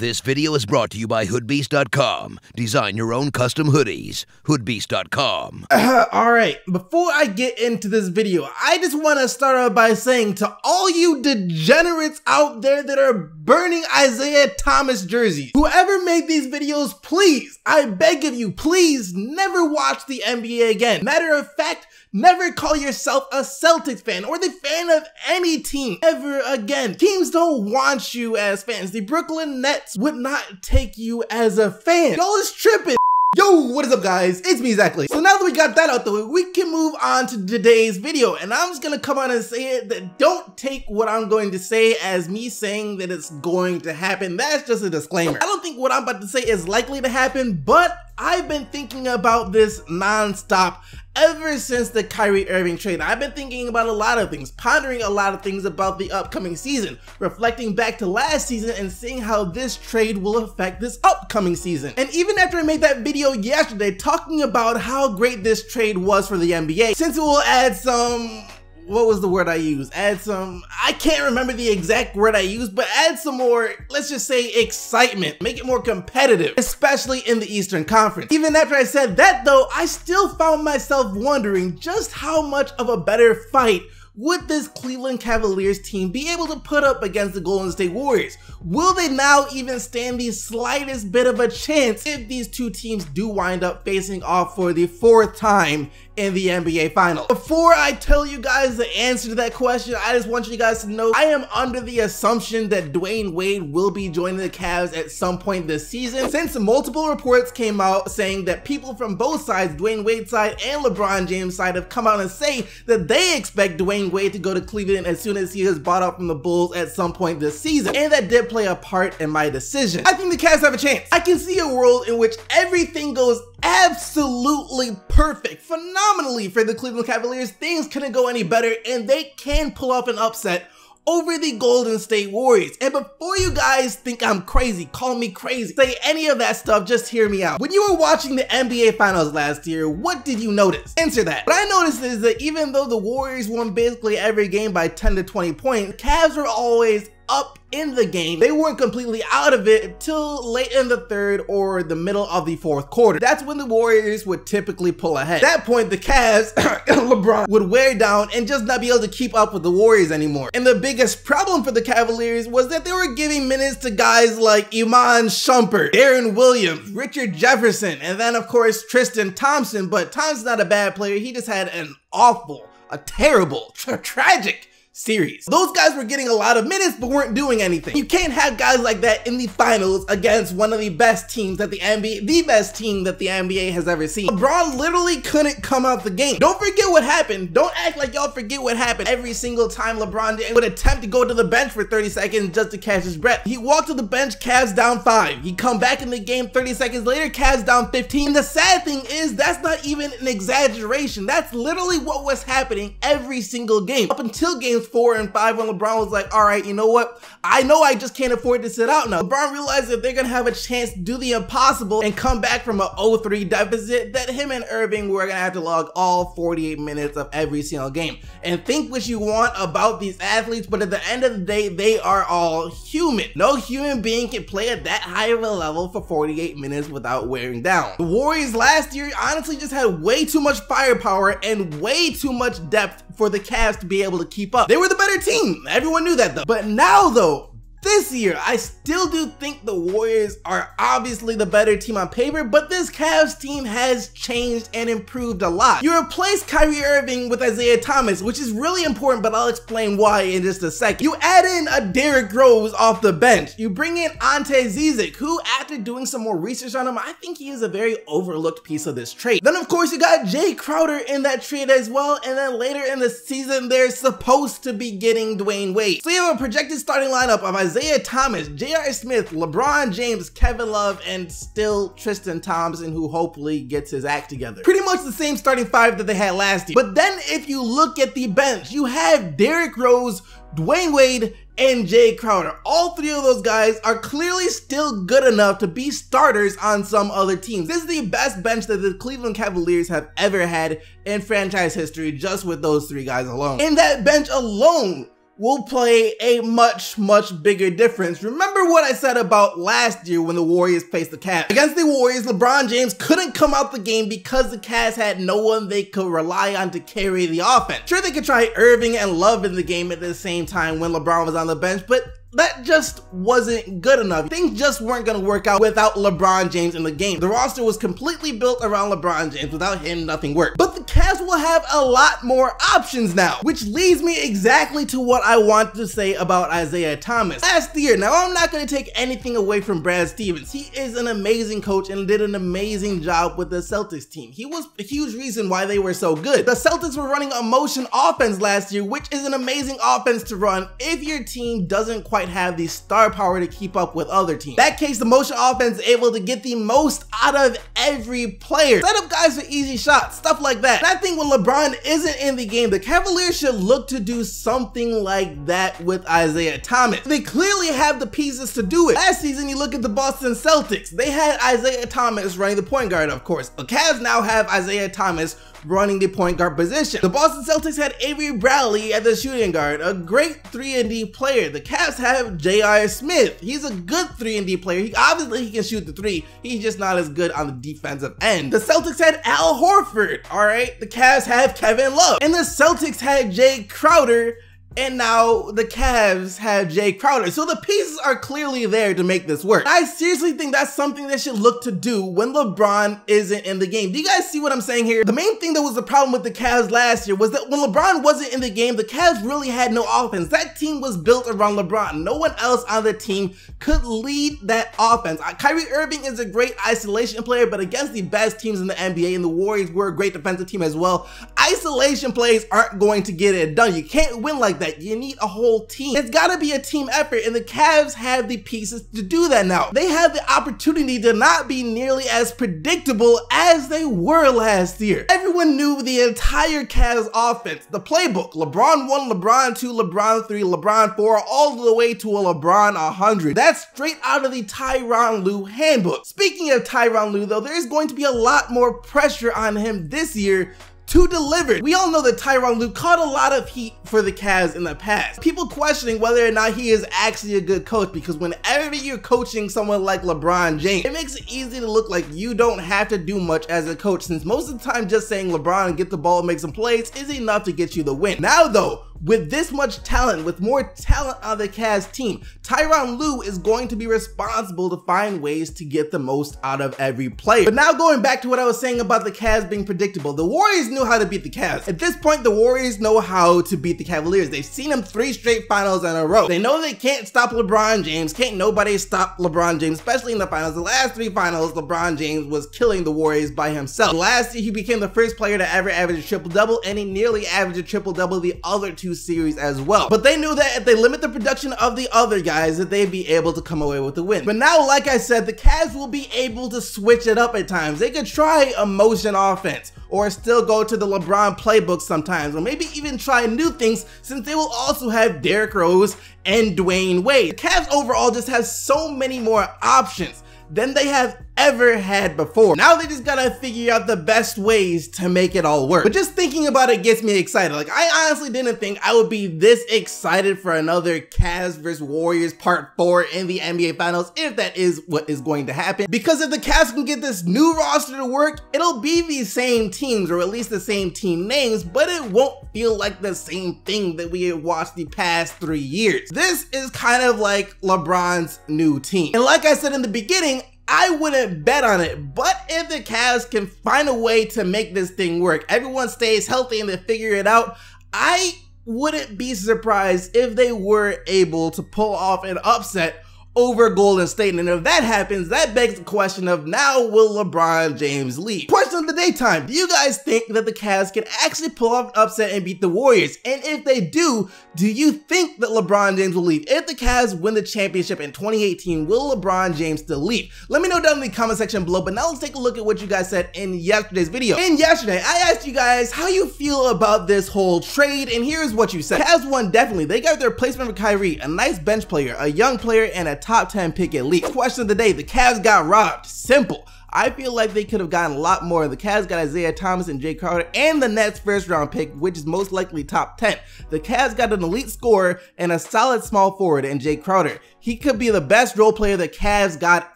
This video is brought to you by hoodbeast.com. Design your own custom hoodies. hoodbeast.com. Alright, before I get into this video, I just want to start out by saying to all you degenerates out there that are burning Isaiah Thomas jerseys, whoever made these videos, please, I beg of you, please never watch the NBA again. Matter of fact, never call yourself a Celtics fan or the fan of any team ever again. Teams don't want you as fans. The Brooklyn Nets would not take you as a fan. Y'all is tripping. Yo, what is up guys? It's me, exactly. So now that we got that out the way, we can move on to today's video. And I'm just gonna come on and say it that don't take what I'm going to say as me saying that it's going to happen. That's just a disclaimer. I don't think what I'm about to say is likely to happen, but I've been thinking about this non-stop ever since the Kyrie Irving trade. I've been thinking about a lot of things, pondering a lot of things about the upcoming season, reflecting back to last season and seeing how this trade will affect this upcoming season. And even after I made that video yesterday talking about how great this trade was for the NBA, since it will add some, what was the word I used? I can't remember the exact word I used, but add some more, let's just say excitement, make it more competitive, especially in the Eastern Conference. Even after I said that though, I still found myself wondering just how much of a better fight would this Cleveland Cavaliers team be able to put up against the Golden State Warriors? Will they now even stand the slightest bit of a chance if these two teams do wind up facing off for the 4th time in the NBA Finals? Before I tell you guys the answer to that question, I just want you guys to know I am under the assumption that Dwayne Wade will be joining the Cavs at some point this season, since multiple reports came out saying that people from both sides, Dwayne Wade's side and LeBron James' side, have come out and say that they expect Dwayne Wade to go to Cleveland as soon as he is bought out from the Bulls at some point this season, and that did play a part in my decision. I think the Cavs have a chance. I can see a world in which everything goes absolutely perfect, phenomenally for the Cleveland Cavaliers. Things couldn't go any better, and they can pull off an upset over the Golden State Warriors. And before you guys think I'm crazy, call me crazy, say any of that stuff, just hear me out. When you were watching the NBA Finals last year, what did you notice? Answer that. What I noticed is that even though the Warriors won basically every game by 10 to 20 points, the Cavs were always up in the game. They weren't completely out of it until late in the 3rd or the middle of the 4th quarter. That's when the Warriors would typically pull ahead. At that point, the Cavs, LeBron, would wear down and just not be able to keep up with the Warriors anymore. And the biggest problem for the Cavaliers was that they were giving minutes to guys like Iman Shumpert, Darren Williams, Richard Jefferson, and then of course Tristan Thompson. But Thompson's not a bad player. He just had an awful, a terrible, tragic series. Those guys were getting a lot of minutes but weren't doing anything. You can't have guys like that in the finals against one of the best teams that the NBA, the best team that the NBA has ever seen. LeBron literally couldn't come out the game. Don't forget what happened. Don't act like y'all forget what happened. Every single time LeBron would attempt to go to the bench for 30 seconds just to catch his breath. He walked to the bench, Cavs down 5. He come back in the game 30 seconds later, Cavs down 15. And the sad thing is that's not even an exaggeration. That's literally what was happening every single game up until games 4 and 5 when LeBron was like, all right, you know what? I know I just can't afford to sit out now. LeBron realized that they're gonna have a chance to do the impossible and come back from a 0-3 deficit, that him and Irving were gonna have to log all 48 minutes of every single game. And think what you want about these athletes, but at the end of the day, they are all human. No human being can play at that high of a level for 48 minutes without wearing down. The Warriors last year honestly just had way too much firepower and way too much depth for the Cavs to be able to keep up. They were the better team. Everyone knew that though. But now though, this year, I still do think the Warriors are obviously the better team on paper, but this Cavs team has changed and improved a lot. You replace Kyrie Irving with Isaiah Thomas, which is really important, but I'll explain why in just a second. You add in a Derrick Rose off the bench. You bring in Ante Zizic, who after doing some more research on him, I think he is a very overlooked piece of this trade. Then of course you got Jay Crowder in that trade as well, and then later in the season, they're supposed to be getting Dwayne Wade. So you have a projected starting lineup of Isaiah Thomas, J.R. Smith, LeBron James, Kevin Love, and still Tristan Thompson, who hopefully gets his act together. Pretty much the same starting 5 that they had last year. But then if you look at the bench, you have Derrick Rose, Dwayne Wade, and Jay Crowder. All 3 of those guys are clearly still good enough to be starters on some other teams. This is the best bench that the Cleveland Cavaliers have ever had in franchise history, just with those 3 guys alone. And that bench alone will play a much bigger difference. Remember what I said about last year when the Warriors faced the Cavs. Against the Warriors, LeBron James couldn't come out the game because the Cavs had no one they could rely on to carry the offense. Sure, they could try Irving and Love in the game at the same time when LeBron was on the bench, but that just wasn't good enough. Things just weren't going to work out without LeBron James in the game. The roster was completely built around LeBron James. Without him, nothing worked. But the Cavs will have a lot more options now, which leads me exactly to what I want to say about Isaiah Thomas. Last year, now I'm not going to take anything away from Brad Stevens. He is an amazing coach and did an amazing job with the Celtics team. He was a huge reason why they were so good. The Celtics were running a motion offense last year, which is an amazing offense to run if your team doesn't quite have the star power to keep up with other teams. In that case, the motion offense is able to get the most out of every player. Set up guys for easy shots, stuff like that. And I think when LeBron isn't in the game, the Cavaliers should look to do something like that with Isaiah Thomas. They clearly have the pieces to do it. Last season, you look at the Boston Celtics. They had Isaiah Thomas running the point guard, of course. The Cavs now have Isaiah Thomas running the point guard position. The Boston Celtics had Avery Bradley at the shooting guard, a great 3-and-D player. The Cavs have J.R. Smith. He's a good 3-and-D player. Obviously he can shoot the three. He's just not as good on the defensive end. The Celtics had Al Horford, all right? The Cavs have Kevin Love. And the Celtics had Jay Crowder, and now the Cavs have Jay Crowder. So the pieces are clearly there to make this work. I seriously think that's something they should look to do when LeBron isn't in the game. Do you guys see what I'm saying here? The main thing that was the problem with the Cavs last year was that when LeBron wasn't in the game, the Cavs really had no offense. That team was built around LeBron. No one else on the team could lead that offense. Kyrie Irving is a great isolation player, but against the best teams in the NBA, and the Warriors were a great defensive team as well, isolation plays aren't going to get it done. You can't win like that. You need a whole team. It's got to be a team effort, and the Cavs have the pieces to do that now. They have the opportunity to not be nearly as predictable as they were last year. Everyone knew the entire Cavs offense, the playbook. LeBron 1, LeBron 2, LeBron 3, LeBron 4, all the way to a LeBron 100. That's straight out of the Tyronn Lue handbook. Speaking of Tyronn Lue though, there's going to be a lot more pressure on him this year to deliver. We all know that Tyronn Lue caught a lot of heat for the Cavs in the past. People questioning whether or not he is actually a good coach, because whenever you're coaching someone like LeBron James, it makes it easy to look like you don't have to do much as a coach, since most of the time just saying LeBron, get the ball and make some plays is enough to get you the win. Now though, with this much talent, with more talent on the Cavs team, Tyronn Lue is going to be responsible to find ways to get the most out of every player. But now going back to what I was saying about the Cavs being predictable, the Warriors knew how to beat the Cavs. At this point, the Warriors know how to beat the Cavaliers. They've seen them 3 straight finals in a row. They know they can't stop LeBron James. Can't nobody stop LeBron James, especially in the finals. The last 3 finals, LeBron James was killing the Warriors by himself. Last year, he became the first player to ever average a triple-double, and he nearly averaged a triple-double the other 2 series as well. But they knew that if they limit the production of the other guys, that they'd be able to come away with the win. But now, like I said, the Cavs will be able to switch it up at times. They could try a motion offense, or still go to the LeBron playbook sometimes, or maybe even try new things, since they will also have Derrick Rose and Dwayne Wade. The Cavs overall just have so many more options than they have ever had before. Now they just gotta figure out the best ways to make it all work. But just thinking about it gets me excited. Like, I honestly didn't think I would be this excited for another Cavs vs Warriors part 4 in the NBA Finals, if that is what is going to happen. Because if the Cavs can get this new roster to work, it'll be the same teams, or at least the same team names, but it won't feel like the same thing that we have watched the past 3 years. This is kind of like LeBron's new team. And like I said in the beginning, I wouldn't bet on it, but if the Cavs can find a way to make this thing work, everyone stays healthy and they figure it out, I wouldn't be surprised if they were able to pull off an upset over Golden State. And if that happens, that begs the question of, now will LeBron James leave? Question of the daytime: do you guys think that the Cavs can actually pull off an upset and beat the Warriors? And if they do you think that LeBron James will leave? If the Cavs win the championship in 2018, will LeBron James still leave? Let me know down in the comment section below. But now let's take a look at what you guys said in yesterday's video. In yesterday, I asked you guys how you feel about this whole trade, and here's what you said. Cavs won definitely. They got their replacement for Kyrie, a nice bench player, a young player, and a top 10 pick at least. Question of the day: the Cavs got robbed. Simple. I feel like they could have gotten a lot more. The Cavs got Isaiah Thomas and Jay Crowder and the Nets first round pick, which is most likely top 10. The Cavs got an elite scorer and a solid small forward in Jay Crowder. He could be the best role player. The Cavs got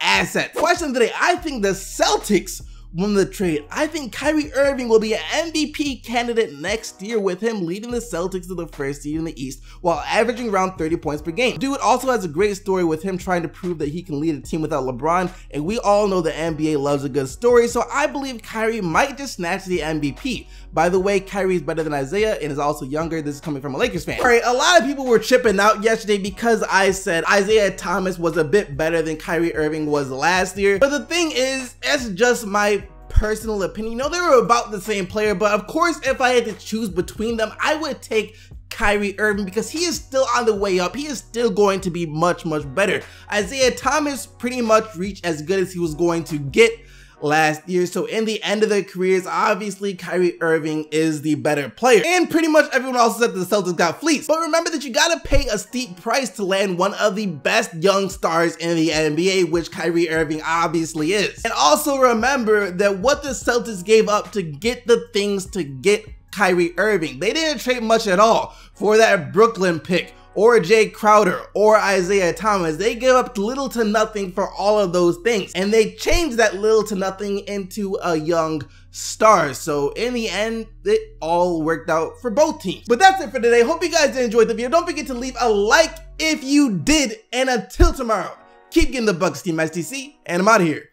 assets. Question today, I think the Celtics won the trade. I think Kyrie Irving will be an MVP candidate next year, with him leading the Celtics to the first seed in the East while averaging around 30 points per game. Dude also has a great story with him trying to prove that he can lead a team without LeBron, and we all know the NBA loves a good story, so I believe Kyrie might just snatch the MVP. By the way, Kyrie is better than Isaiah and is also younger. This is coming from a Lakers fan. Alright, a lot of people were chipping out yesterday because I said Isaiah Thomas was a bit better than Kyrie Irving was last year. But the thing is, that's just my personal opinion. You know, they were about the same player, but of course, if I had to choose between them, I would take Kyrie Irving because he is still on the way up. He is still going to be much better. Isaiah Thomas pretty much reached as good as he was going to get last year, so in the end of their careers, obviously Kyrie Irving is the better player. And pretty much everyone else said that the Celtics got fleeced. But remember that you gotta pay a steep price to land one of the best young stars in the NBA, which Kyrie Irving obviously is. And also remember that what the Celtics gave up to get the things to get Kyrie Irving, they didn't trade much at all for that Brooklyn pick, or Jay Crowder, or Isaiah Thomas. They gave up little to nothing for all of those things, and they changed that little to nothing into a young star. So in the end, it all worked out for both teams. But that's it for today. Hope you guys enjoyed the video. Don't forget to leave a like if you did, and until tomorrow, keep getting the Bucks, Team STC, and I'm out of here.